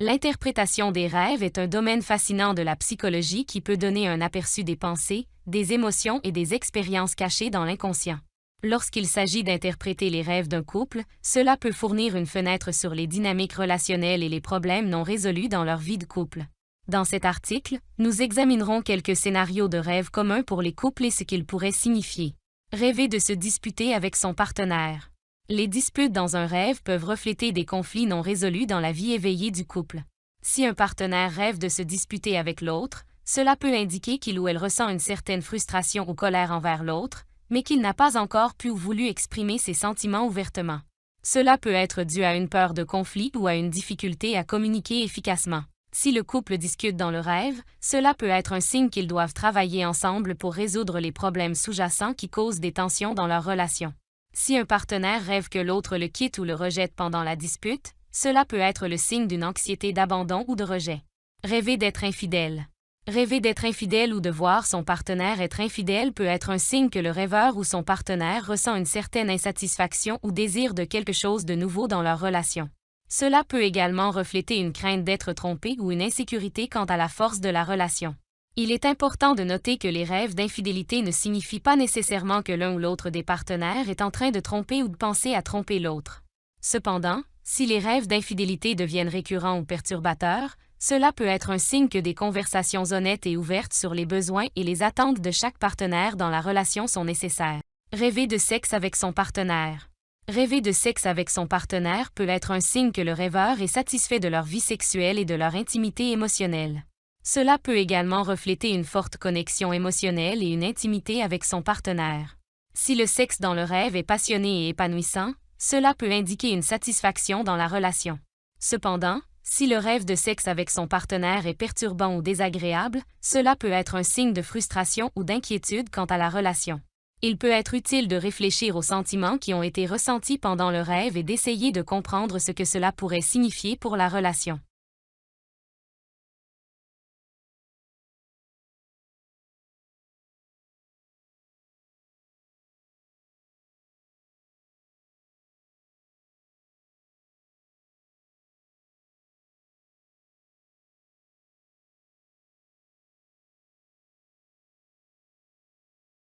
L'interprétation des rêves est un domaine fascinant de la psychologie qui peut donner un aperçu des pensées, des émotions et des expériences cachées dans l'inconscient. Lorsqu'il s'agit d'interpréter les rêves d'un couple, cela peut fournir une fenêtre sur les dynamiques relationnelles et les problèmes non résolus dans leur vie de couple. Dans cet article, nous examinerons quelques scénarios de rêves communs pour les couples et ce qu'ils pourraient signifier. Rêver de se disputer avec son partenaire. Les disputes dans un rêve peuvent refléter des conflits non résolus dans la vie éveillée du couple. Si un partenaire rêve de se disputer avec l'autre, cela peut indiquer qu'il ou elle ressent une certaine frustration ou colère envers l'autre, mais qu'il n'a pas encore pu ou voulu exprimer ses sentiments ouvertement. Cela peut être dû à une peur de conflit ou à une difficulté à communiquer efficacement. Si le couple discute dans le rêve, cela peut être un signe qu'ils doivent travailler ensemble pour résoudre les problèmes sous-jacents qui causent des tensions dans leur relation. Si un partenaire rêve que l'autre le quitte ou le rejette pendant la dispute, cela peut être le signe d'une anxiété d'abandon ou de rejet. Rêver d'être infidèle. Rêver d'être infidèle ou de voir son partenaire être infidèle peut être un signe que le rêveur ou son partenaire ressent une certaine insatisfaction ou désir de quelque chose de nouveau dans leur relation. Cela peut également refléter une crainte d'être trompé ou une insécurité quant à la force de la relation. Il est important de noter que les rêves d'infidélité ne signifient pas nécessairement que l'un ou l'autre des partenaires est en train de tromper ou de penser à tromper l'autre. Cependant, si les rêves d'infidélité deviennent récurrents ou perturbateurs, cela peut être un signe que des conversations honnêtes et ouvertes sur les besoins et les attentes de chaque partenaire dans la relation sont nécessaires. Rêver de sexe avec son partenaire. Rêver de sexe avec son partenaire peut être un signe que le rêveur est satisfait de leur vie sexuelle et de leur intimité émotionnelle. Cela peut également refléter une forte connexion émotionnelle et une intimité avec son partenaire. Si le sexe dans le rêve est passionné et épanouissant, cela peut indiquer une satisfaction dans la relation. Cependant, si le rêve de sexe avec son partenaire est perturbant ou désagréable, cela peut être un signe de frustration ou d'inquiétude quant à la relation. Il peut être utile de réfléchir aux sentiments qui ont été ressentis pendant le rêve et d'essayer de comprendre ce que cela pourrait signifier pour la relation.